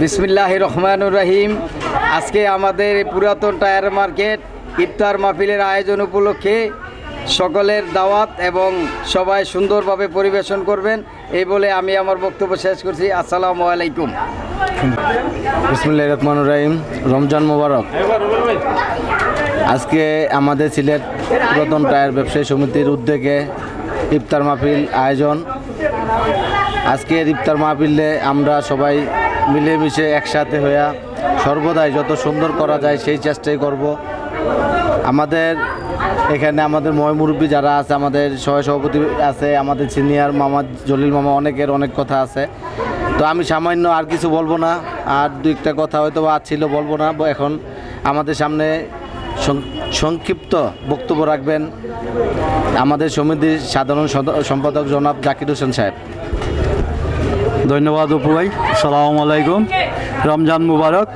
বিসমিল্লাহির রহমানির রহিম। আজকে আমাদের পুরাতন টায়ার মার্কেট ইফতার মাহফিলের আয়োজন উপলক্ষে সকলের দাওয়াত এবং সবাই সুন্দরভাবে পরিবেশন করবেন এই বলে আমি আমার বক্তব্য শেষ করছি। আসসালামু আলাইকুম। বিসমিল্লাহির রহমানির রহিম। রমজান মোবারক। আজকে আমাদের সিলেট পুরাতন টায়ার ব্যবসায়ী সমিতির উদ্যোগে ইফতার মাহফিল আয়োজন। আজকের ইফতার মাহফিলে আমরা সবাই মিলেমিশে একসাথে হইয়া সর্বদাই যত সুন্দর করা যায় সেই চেষ্টাই করব। আমাদের এখানে আমাদের মুরব্বী যারা আছে, আমাদের সভাপতি আছে, আমাদের সিনিয়র মামা জলিল মামা, অনেকের অনেক কথা আছে। তো আমি সামান্য আর কিছু বলবো না, আর দুইটা কথা হয়তো আর ছিল বলবো না। এখন আমাদের সামনে সংক্ষিপ্ত বক্তব্য রাখবেন আমাদের সমিতির সাধারণ সম্পাদক জনাব জাকির হোসেন সাহেব। ধন্যবাদ অপু ভাই। আসসালামু আলাইকুম। রমজান মুবারক।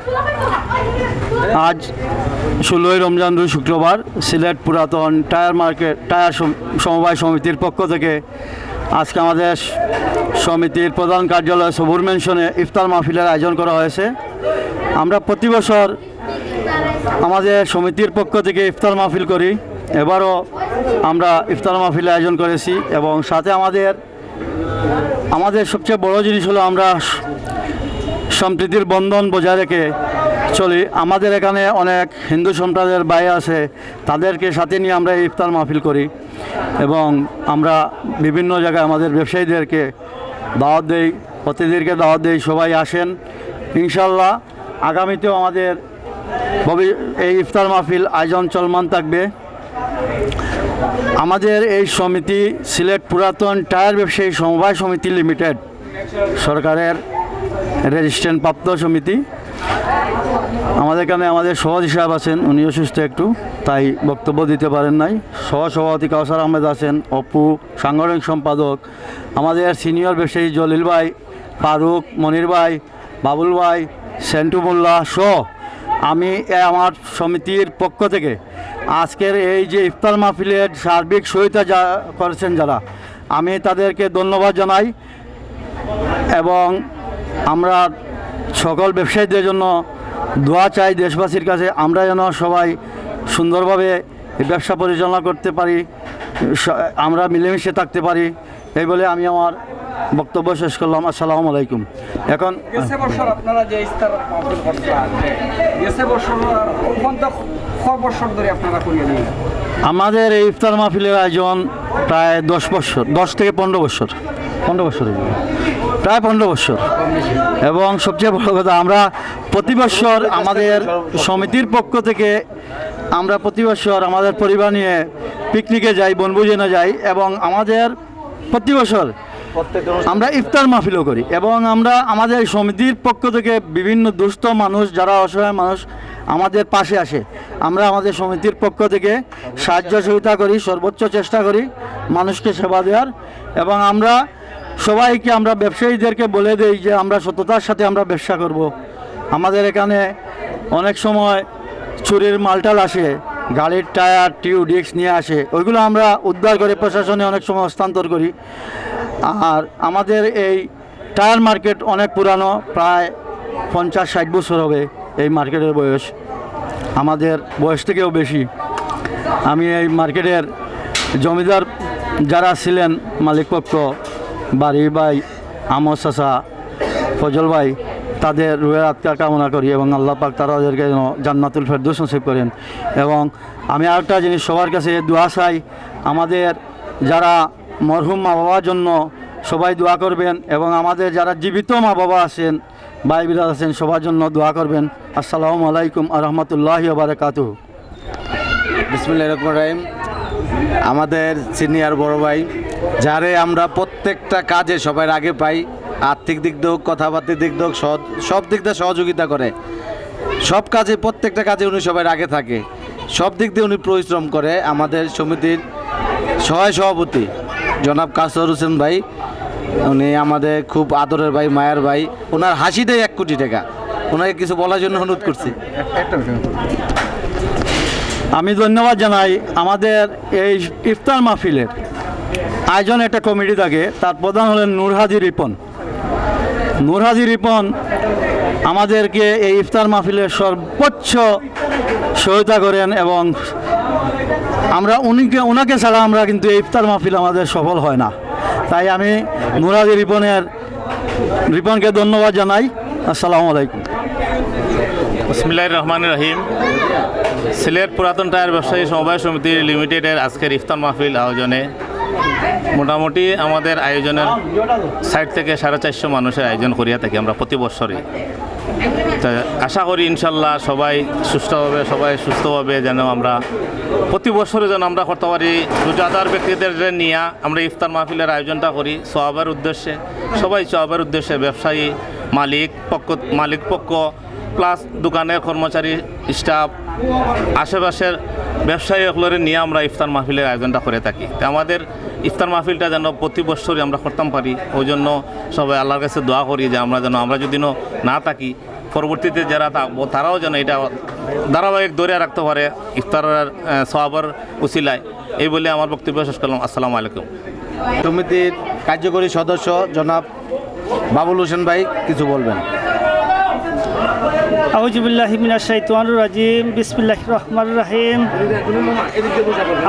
আজ 16ই রমজান রোজ শুক্রবার সিলেট পুরাতন টায়ার মার্কেট টায়ার সমবায় সমিতির পক্ষ থেকে আজকে আমাদের সমিতির প্রধান কার্যালয় সবুর মেনশনে ইফতার মাহফিলের আয়োজন করা হয়েছে। আমরা প্রতি বছর আমাদের সমিতির পক্ষ থেকে ইফতার মাহফিল করি। এবারও আমরা ইফতার মাহফিলের আয়োজন করেছি এবং সাথে আমাদের সবচেয়ে বড় জিনিস হলো আমরা সম্প্রীতির বন্ধন বজায় রেখে চলি। আমাদের এখানে অনেক হিন্দু সম্প্রদায়ের ভাই আছে, তাদেরকে সাথে নিয়ে আমরা ইফতার মাহফিল করি এবং আমরা বিভিন্ন জায়গায় আমাদের ব্যবসায়ীদেরকে দাওয়াত দেই, অতিথিদেরকে দাওয়াত দেই। সবাই আসেন ইনশাল্লাহ। আগামীতেও আমাদের এই ইফতার মাহফিল আয়োজন চলমান থাকবে। আমাদের এই সমিতি সিলেট পুরাতন টায়ার ব্যবসায়ী সমবায় সমিতি লিমিটেড, সরকারের রেজিস্ট্রেশন প্রাপ্ত সমিতি। আমাদের এখানে আমাদের সভাপতি সাহেব আছেন, উনি অসুস্থ একটু, তাই বক্তব্য দিতে পারেন নাই। সভাপতি কাউসার আহমেদ আছেন, অপু সাংগঠনিক সম্পাদক, আমাদের সিনিয়র ব্যবসায়ী জলিল ভাই, ফারুক, মনির ভাই, বাবুল ভাই, সেন্টু মোল্লা সহ আমি আমার সমিতির পক্ষ থেকে আজকের এই যে ইফতার মাহফিলের সার্বিক সহায়তা যা করেছেন যারা, আমি তাদেরকে ধন্যবাদ জানাই এবং আমরা সকল ব্যবসায়ীদের জন্য দোয়া চাই দেশবাসীর কাছে, আমরা যেন সবাই সুন্দরভাবে ব্যবসা পরিচালনা করতে পারি, আমরা মিলেমিশে থাকতে পারি। এই বলে আমি আমার বক্তব্য শেষ করলাম। আসসালামু আলাইকুম। এখন আপনারা যে ইফতার মাহফিল আমাদের এই ইফতার মাহফিলের আয়োজন প্রায় 10 বছর, 10 থেকে 15 বছর, 15 বছর, প্রায় 15 বছর। এবং সবচেয়ে বড় কথা, আমরা প্রতি বছর আমাদের সমিতির পক্ষ থেকে আমরা প্রতি বছর আমাদের পরিবার নিয়ে পিকনিকে যাই, বনভোজনে যাই এবং আমাদের প্রতি বছর আমরা ইফতার মাহফিলও করি এবং আমরা আমাদের সমিতির পক্ষ থেকে বিভিন্ন দুস্থ মানুষ, যারা অসহায় মানুষ আমাদের পাশে আসে, আমরা আমাদের সমিতির পক্ষ থেকে সাহায্য সহযোগিতা করি, সর্বোচ্চ চেষ্টা করি মানুষকে সেবা দেওয়ার। এবং আমরা সবাইকে, আমরা ব্যবসায়ীদেরকে বলে দেই যে আমরা সততার সাথে আমরা ব্যবসা করব। আমাদের এখানে অনেক সময় চুরির মালটাল আসে, গাড়ির টায়ার, টিউব, ডিস্ক নিয়ে আসে, ওইগুলো আমরা উদ্ধার করে প্রশাসনে অনেক সময় হস্তান্তর করি। আর আমাদের এই টায়ার মার্কেট অনেক পুরানো, প্রায় 50-60 বছর হবে এই মার্কেটের বয়স, আমাদের বয়স থেকেও বেশি। আমি এই মার্কেটের জমিদার যারা ছিলেন, মালিকপক্ষ, বাড়ি ভাই, আমর চাচা, ফজল ভাই, তাদের রুহের আত্মার কামনা করি এবং আল্লাহ পাক তাদেরকে যেন জান্নাতুল ফেরদৌস নসিব করেন। এবং আমি আরেকটা জিনিস সবার কাছে দোয়া চাই, আমাদের যারা মরহুম মা বাবার জন্য সবাই দোয়া করবেন এবং আমাদের যারা জীবিত মা বাবা আছেন, ভাই বিরাজ আছেন, সবার জন্য দোয়া করবেন। আসসালামু আলাইকুম আ রহমতুল্লাহি ওয়া বারাকাতুহু। বিসমিল্লাহির রহমানির রহিম। আমাদের সিনিয়র বড় ভাই, যারে আমরা প্রত্যেকটা কাজে সবাই আগে পাই, আর্থিক দিক দিয়ে হোক, কথাবার্তার দিক দিয়ে হোক, সব দিক দিয়ে সহযোগিতা করে, সব কাজে, প্রত্যেকটা কাজে উনি সবাই আগে থাকে। সব দিক দিয়ে উনি পরিশ্রম করে। আমাদের সমিতির সহায় সভাপতি জনাব কাসর হোসেন ভাই, উনি আমাদের খুব আদরের ভাই, মায়ের ভাই। ওনার হাসিটাই 1 কোটি টাকা। ওনাকে কিছু বলার জন্য অনুরোধ করছি। আমি ধন্যবাদ জানাই আমাদের এই ইফতার মাহফিলের আয়োজন একটা কমিটি থাকে, তার প্রধান হলেন নূরহাজি রিপন। নূরহাজি রিপন আমাদেরকে এই ইফতার মাহফিলের সর্বোচ্চ সহায়তা করেন এবং আমরা ওনাকে ছাড়া আমরা কিন্তু এই ইফতার মাহফিল আমাদের সফল হয় না। তাই আমি নূরহাজি রিপনকে ধন্যবাদ জানাই। আসসালামু আলাইকুম। বিসমিল্লাহির রহমানির রহিম। সিলেট পুরাতন টায়ার ব্যবসায়ী সমবায় সমিতি লিমিটেডের আজকের ইফতার মাহফিল আয়োজনে মোটামুটি আমাদের আয়োজনের সাইড থেকে 450 মানুষের আয়োজন করিয়া থাকি আমরা প্রতি বছরই। তা আশা করি ইনশাল্লাহ সবাই সুস্থভাবে, সবাই সুস্থভাবে যেন আমরা প্রতি বছরে যেন আমরা করতে পারি। রোজাদার ব্যক্তিদের নিয়ে আমরা ইফতার মাহফিলের আয়োজনটা করি সওয়াবের উদ্দেশ্যে। সবাই সওয়াবের উদ্দেশ্যে, ব্যবসায়ী, মালিক পক্ষ প্লাস দোকানের কর্মচারী, স্টাফ, আশেপাশের ব্যবসায়ী এগুলোর নিয়ে আমরা ইফতার মাহফিলের আয়োজনটা করে থাকি। তো আমাদের ইফতার মাহফিলটা যেন প্রতি বছরই আমরা করতাম পারি, ওই জন্য সবাই আল্লাহর কাছে দোয়া করি যে আমরা যদি না থাকি, পরবর্তীতে যারা থাকবো তারাও যেন এটা ধারাবাহিক ধরে রাখতে পারে ইফতারের সওয়াবের উসিলায়। এই বলে আমার বক্তব্য শেষ করলাম। আসসালামু আলাইকুম। সমিতির কার্যকরী সদস্য জনাব বাবুল হোসেন ভাই কিছু বলবেন। আউযুবিল্লাহি মিনাশ শাইতানির রাজিম। বিসমিল্লাহির রহমানির রহিম।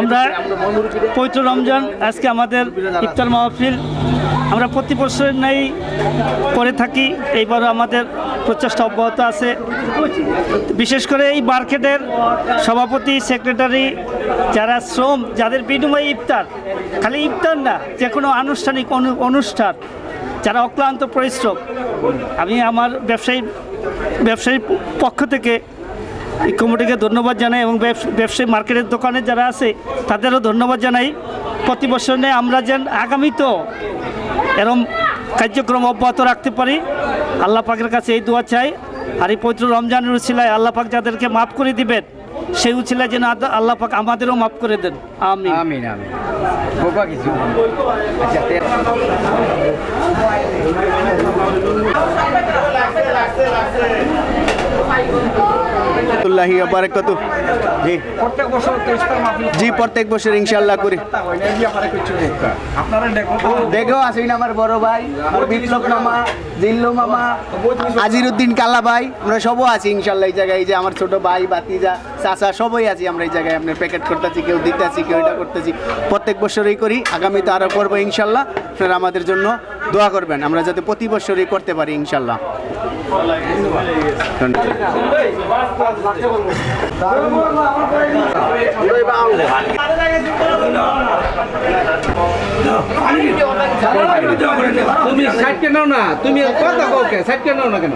আমরা পবিত্র রমজান, আজকে আমাদের ইফতার মাহফিল আমরা প্রতি বছরের ন্যায় করে থাকি। এইবারও আমাদের প্রচেষ্টা অব্যাহত আছে। বিশেষ করে এই মার্কেটের সভাপতি, সেক্রেটারি, যারা শ্রম, যাদের বিনিময়ে ইফতার, খালি ইফতার না, যে কোনো আনুষ্ঠানিক অনুষ্ঠান, যারা অক্লান্ত পরিশ্রম, আমি আমার ব্যবসায়ী পক্ষ থেকে এই কমিটিকে ধন্যবাদ জানাই এবং ব্যবসায়ী মার্কেটের দোকানে যারা আছে তাদেরও ধন্যবাদ জানাই। প্রতি বছর নিয়ে আমরা যেন আগামীতেও এরম কার্যক্রম অব্যাহত রাখতে পারি, আল্লাহ পাকের কাছে এই দোয়া চাই। আর এই পবিত্র রমজানের উছিলায় আল্লাহ পাক যাদেরকে মাফ করে দিবেন, সেই উছিলায় যেন আল্লাহ পাক আমাদেরও মাফ করে দেন। আমিন আমিন আমিন। বাবা কিছু আল্লাহি ওয়া বারাকাতুহু। জি প্রত্যেক বছর তো ইফতার মাহফিল জি প্রত্যেক বছর ইনশাআল্লাহ করি। আপনারা দেখো আসিন আমার বড় ভাই, আমার বিপ্লব মামা, জিল্লু মামা, আজিরউদ্দিন কালা ভাই, আমরা সবও আছি ইনশাআল্লাহ এই জায়গায়। এই যে আমার ছোট ভাই, ভাতিজা, চাচা, সবাই আছি আমরা এই জায়গায়। আপনার প্যাকেট করতেছি, কেউ দিতেছি, কেউ এটা করতেছি। প্রত্যেক বছরই করি, আগামীতে আরও করবো ইনশাআল্লাহ। আপনারা আমাদের জন্য দোয়া করবেন, আমরা যাতে প্রতি বছরই করতে পারি ইনশাআল্লাহ। তুমি সাইডকে নাও না, তুমি কথা কাউকে সাইডকে নাও না কেন?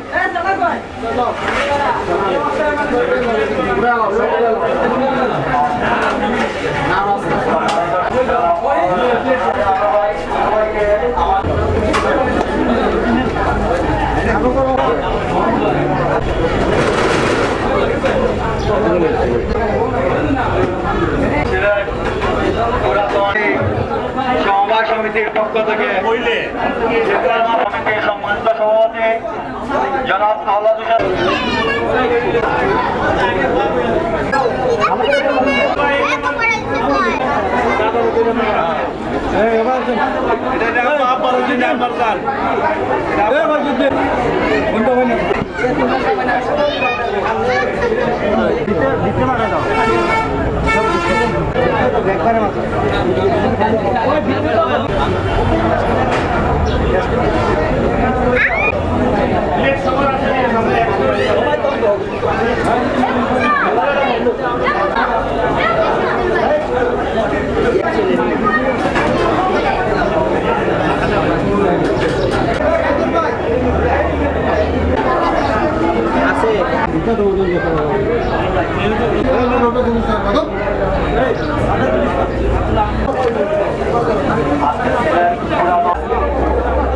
সমবায় সমিতির পক্ষ থেকে সমিতির সম্মানিত সভাপতি জনাব আহলাদ হোসেন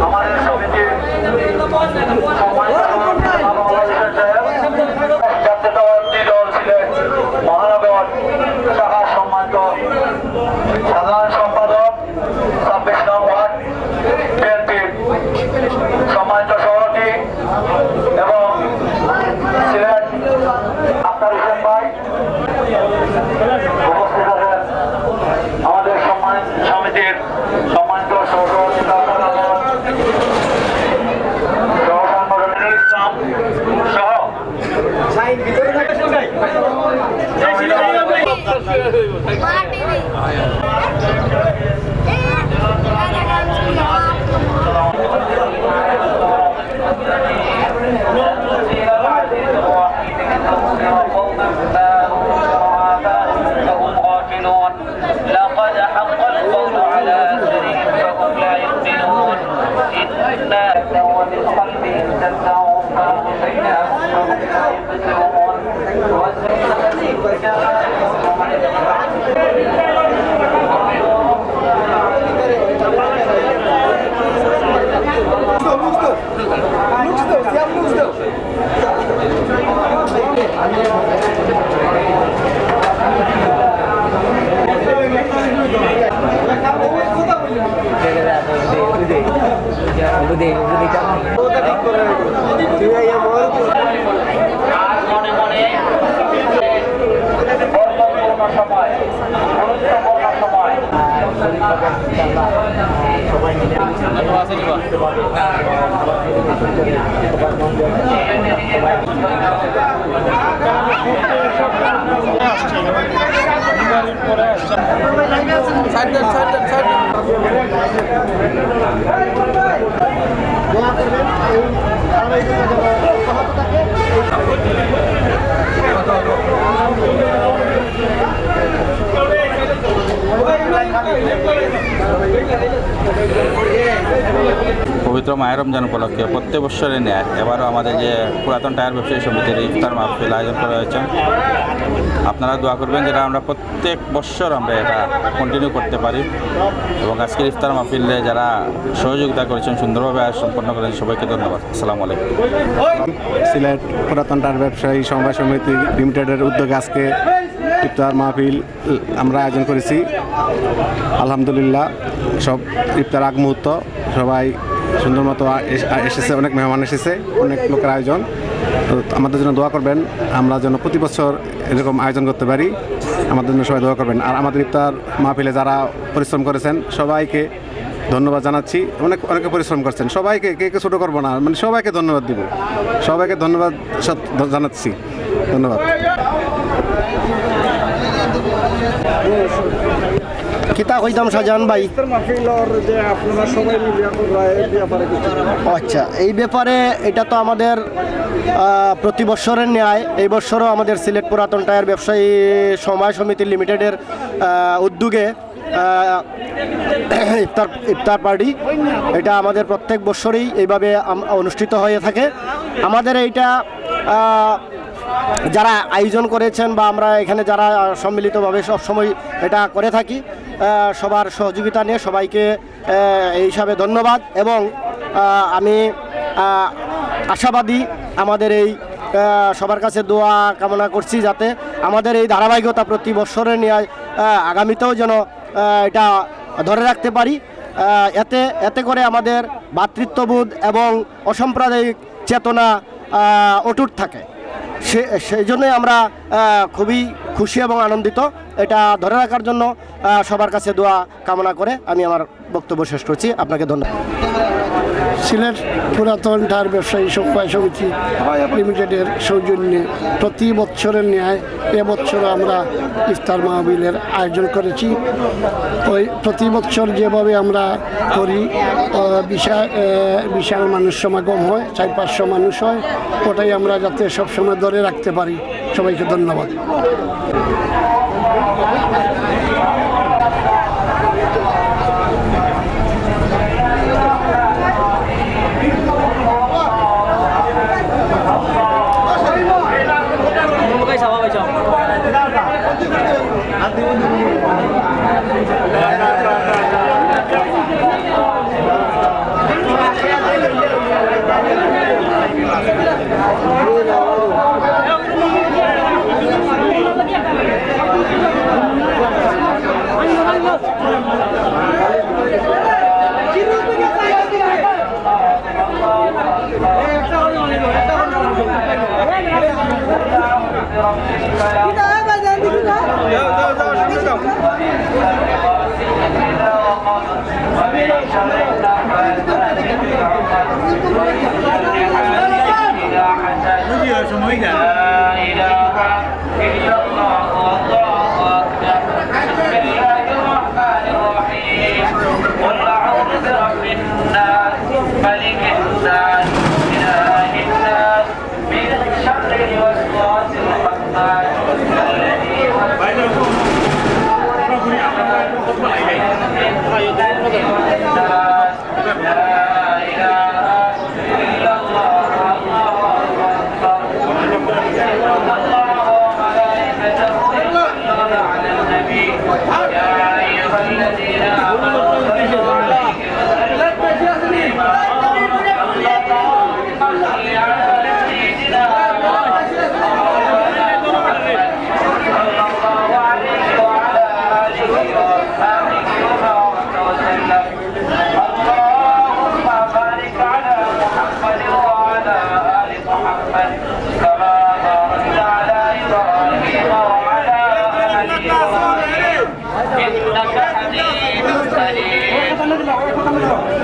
আমাদের সমিতির জাতীয়তাবাদী দল ছিলেন মহানগর لقد حق القول على أكثرهم فهم لا يؤمنون إنا ومن خلفهم تتبعهم فأغشيناهم فهم لا يبصرون আর মনে মনে অর্থপূর্ণ সময় গুরুত্বপূর্ণ সময় পবিত্র মায়ের রমজান উপলক্ষে প্রত্যেক বছরের ন্যায় এবারও আমাদের যে পুরাতন টায়ার ব্যবসায়ী সমিতির ইফতার মাহফিল আয়োজন করা হয়েছে। আপনারা দোয়া করবেন যেটা আমরা প্রত্যেক বছর আমরা এটা কন্টিনিউ করতে পারি এবং আজকের ইফতার মাহফিলে যারা সহযোগিতা করেছেন সুন্দরভাবে সম্পন্ন করেছেন সবাইকে ধন্যবাদ। আসসালামু আলাইকুম। সিলেট পুরাতন টায়ার ব্যবসায়ী সমবায় সমিতি লিমিটেডের উদ্যোগে আজকে ইফতার মাহফিল আমরা আয়োজন করেছি। আলহামদুলিল্লাহ সব ইফতার আগ মুহূর্ত সবাই সুন্দর মতো এসেছে, অনেক মেহমান এসেছে, অনেক লোকের আয়োজন। তো আমাদের জন্য দোয়া করবেন, আমরা যেন প্রতি বছর এরকম আয়োজন করতে পারি। আমাদের জন্য সবাই দোয়া করবেন। আর আমাদের ইফতার মাহফিলে যারা পরিশ্রম করেছেন সবাইকে ধন্যবাদ জানাচ্ছি। অনেকে পরিশ্রম করছেন, সবাইকে কে ছোটো করবো না, মানে সবাইকে ধন্যবাদ দিব, সবাইকে ধন্যবাদ জানাচ্ছি। ধন্যবাদ। কিতা কইতাম শাহজাহান ভাই? আচ্ছা, এই ব্যাপারে এটা তো আমাদের প্রতি বছরের ন্যায় এই বছরও আমাদের সিলেট পুরাতন টায়ার ব্যবসায়ী সমবায় সমিতি লিমিটেডের উদ্যোগে ইফতার পার্টি এটা আমাদের প্রত্যেক বছরই এইভাবে অনুষ্ঠিত হয়ে থাকে। আমাদের এইটা যারা আয়োজন করেছেন বা আমরা এখানে যারা সম্মিলিতভাবে সবসময় এটা করে থাকি, সবার সহযোগিতা নিয়ে সবাইকে এই হিসাবে ধন্যবাদ। এবং আমি আশাবাদী আমাদের এই সবার কাছে দোয়া কামনা করছি যাতে আমাদের এই ধারাবাহিকতা প্রতি বছরের নিয়ে আগামীতেও যেন এটা ধরে রাখতে পারি। এতে করে আমাদের ভ্রাতৃত্ববোধ এবং অসাম্প্রদায়িক চেতনা অটুট থাকে। সেই জন্যই আমরা খুবই খুশি এবং আনন্দিত। এটা ধরে রাখার জন্য সবার কাছে দোয়া কামনা করে আমি আমার বক্তব্য শেষ করছি। আপনাকে ধন্যবাদ। সিলেট পুরাতন টায়ার ব্যবসায়ী সমবায় সমিতি লিমিটেডের সৌজন্যে প্রতি বছরের ন্যায় এবছর আমরা ইফতার মাহফিলের আয়োজন করেছি। ওই প্রতি বছর যেভাবে আমরা করি বিশাল মানুষ সমাগম হয়, 400-500 মানুষ হয়, ওটাই আমরা যাতে সবসময় ধরে রাখতে পারি। সবাইকে ধন্যবাদ।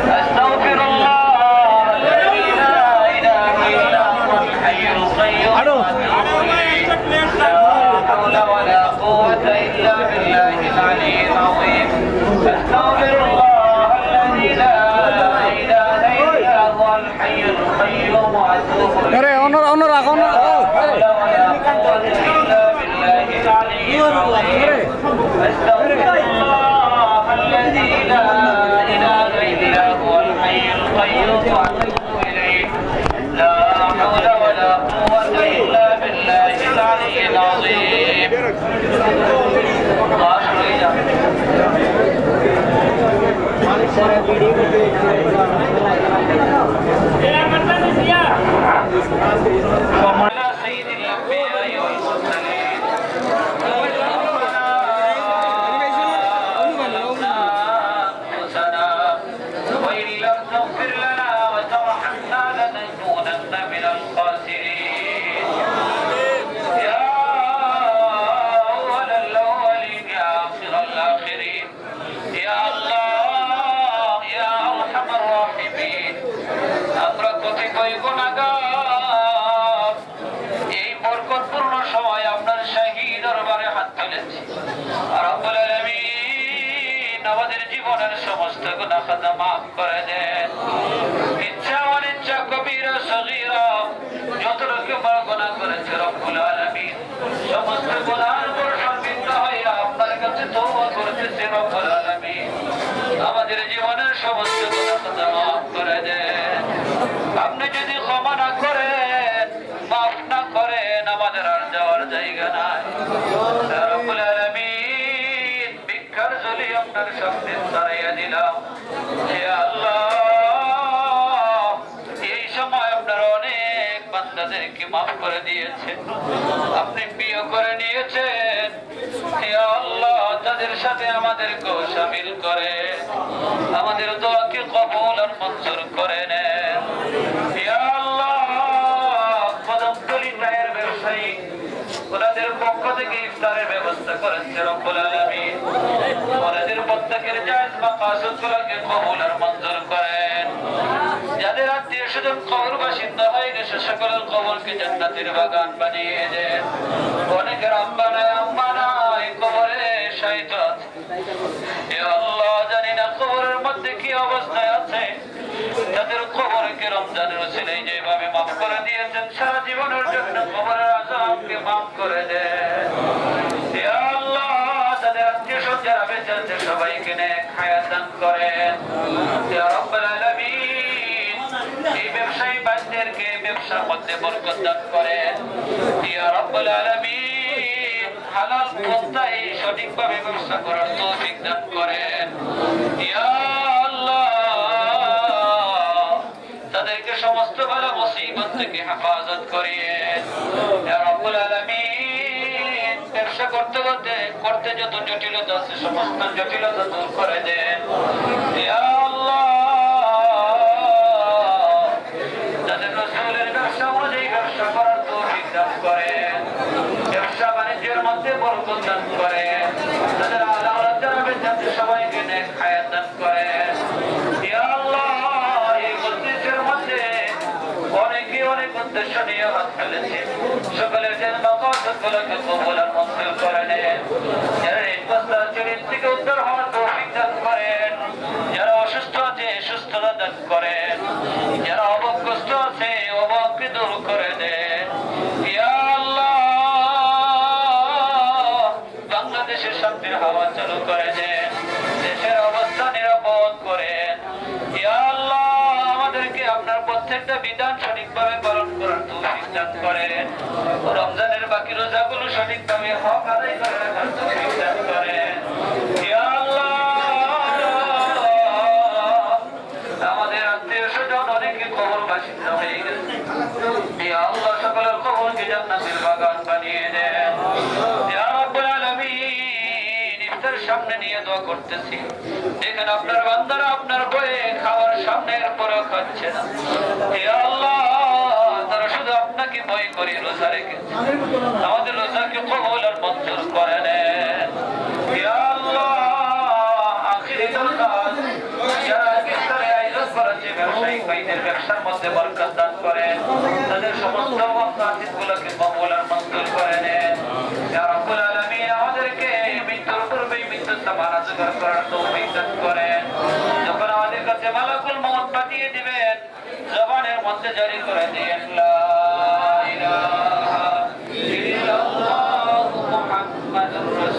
أستغفر الله الذي لا إله إلا هو الحي القيوم لا حول ولا قوة إلا بالله العلي العظيم أستغفر الله الذي لا إله إلا هو الحي القيوم وأتوب إليه لا حول ولا قوة إلا بالله العلي العظيم أستغفر الله الذي لا إله إلا هو الحي القيوم وأتوب إليه لا حول ولا قوة إلا بالله العلي العظيم وعلى سيد الأنبياء والمرسلين وإن لم تغفر لنا وترحمنا لنكونن من الخاسرين يا أول الأولين يا آخر الآخرين يا الله يا أرحم الراحمين আমরা কতিপয় গুনাহগার এই বরকতপূর্ণ সময় আপনার শাহী দরবারে হাত তুলেছি রব্বুল আলামিন আমাদের জীবনের সমস্ত গুনাহ খাতা মাফ করে দেন ইচ্ছা অনিচ্ছা কবিরা সগীরা যত রকমের গুনাহ করেছে রব্বুল আলামিন সমস্ত গুনাহের উপর সর্বিত হয়ে আপনার কাছে তওবা করতেছি রব্বুল আলামিন আমাদের জীবনের সমস্ত গুনাহ খাতা মাফ করে দেন আপনি যদি ক্ষমা না করেন মাফ না করেন আমাদের আর যাওয়ার জায়গা নাই রব্বুল আলামিন ভিক্ষার ঝুলি আপনার সামনে ছড়াইয়া দিলাম হে আল্লাহ এই সময় আপনার অনেক বান্দাদেরকে মাফ করে দিয়েছেন আপনি প্রিয় করে নিয়েছেন হে আল্লাহ তাদের সাথে আমাদেরকেও শামিল করে আমাদের দোয়াকে কবুল আর মঞ্জুর করে নেন হে আল্লাহ কদমতলী চায়ের ব্যবসায়ী ওনাদের পক্ষ থেকে ইফতারের ব্যবস্থা করেছে রব্বুল আলামিন ওনাদের প্রত্যেকের জায়েজ মাকাসিদগুলোকে কবুল আর মঞ্জুর করেন যাদের আত্মীয় স্বজন কবর বাসিন্দা হয়ে গেছে সকলের কবরকে জান্নাতের বাগান বানিয়ে দেন অনেকের আম্মা নাই কবরে শায়িত আছে হে আল্লাহ জানি না কবরের মধ্যে কি অবস্থায় আছে তাদের কবরকে রমজানের ওসিলায় যেভাবে মাফ করে দিয়েছেন সারা জীবনের জন্য কবরের আযাবকে মাফ করে দেন হে আল্লাহ তাদের আত্মীয় স্বজন যারা বেঁচে আছে সবাইকে নেক হায়াত দান করেন ইয়া রাব্বুল আলামিন এই ব্যবসায়ী ভাইদেরকে ব্যবসার মধ্যে বরকত দান করেন ইয়া রাব্বুল আলামিন হালাল পন্থায় সঠিকভাবে ব্যবসা করার তৌফিক দান করেন ইয়া আল্লাহ তাদেরকে সমস্ত বালা মুসিবত থেকে হেফাজত করিয়েন ইয়া রাব্বুল আলামিন ব্যবসা করতে যত জটিলতা আছে সমস্ত জটিলতা দূর করে দেন ইয়া আল্লাহ তাদের রাসূলের ব্যবসা অনুযায়ী ব্যবসা করার তৌফিক দান করেন ব্যবসা বাণিজ্যের মধ্যে বরকত দান করেন তাদের আওলাদ যারা বেঁচে আছে সবাইকে নেক হায়াত দান করেন ইয়া আল্লাহ এই মজলিসের মধ্যে অনেকে অনেক উদ্দেশ্য নিয়ে হাত ফেলেছে সকলের জন্য মাকাসিদগুলোকে কবুল আর মঞ্জুর করে নেন যারা এই বস্তার চরিত থেকে উদ্ধার হওয়ার তৌফিক দান করেন যারা অসুস্থ আছে সুস্থতা দান করেন যারা অভাবগ্রস্ত আছে অভাবকে দূর করে দেন ইয়া আল্লাহ খাওয়া চালু করে দেন, দেশের অবস্থা নিরাপদ করেন। ইয়া আল্লাহ, আমাদেরকে আপনার প্রত্যেকটা বিধান সঠিকভাবে পালন করার তৌফিক দান করেন। রমজানের বাকি রোজাগুলো সঠিকভাবে হক আদায় করে রাখার তৌফিক দান করেন। ইয়া আল্লাহ, আমাদের আত্মীয় স্বজন অনেকে কবর বাসিন্দা হয়ে গেছে। ইয়া আল্লাহ, সকলের কবরকে জান্নাতের বাগান বানিয়ে দেন। ইয়া রাব্বুল আলামিন, ইফতার সামনে নিয়ে দোয়া করতেছি। দেখেন আপনার বান্দারা আপনার ভয়ে খাবার সামনের পরেও খাচ্ছে না। ইয়া আল্লাহ, তারা শুধু আপনাকে ভয় করে রোজা রেখেছে। আমাদের রোজাকে কবুল আর মঞ্জুর করে নেন। ইয়া আল্লাহ, আখিরি দরখাস্ত, যারা ইফতারে আয়োজন করেছে ব্যবসায়িক ভাইদের ব্যবসার মধ্যে বরকত দান করেন, তাদের সমস্ত মাকাসিদগুলোকে কবুল আর মঞ্জুর করে নেন। ইয়া রাব্বুল আলামিন, আমাদেরকে মৃত্যুর পূর্বেই মৃত্যুর সামানা জোগাড় করার তৌফিক দান করেন। যখন আমাদের কাছে মালাকুল মউত পাঠিয়ে দিবেন, জবানের মধ্যে জারি করে দিয়েন লা ইলাহা ইল্লাল্লাহু মুহাম্মাদুর রাসূলুল্লাহ।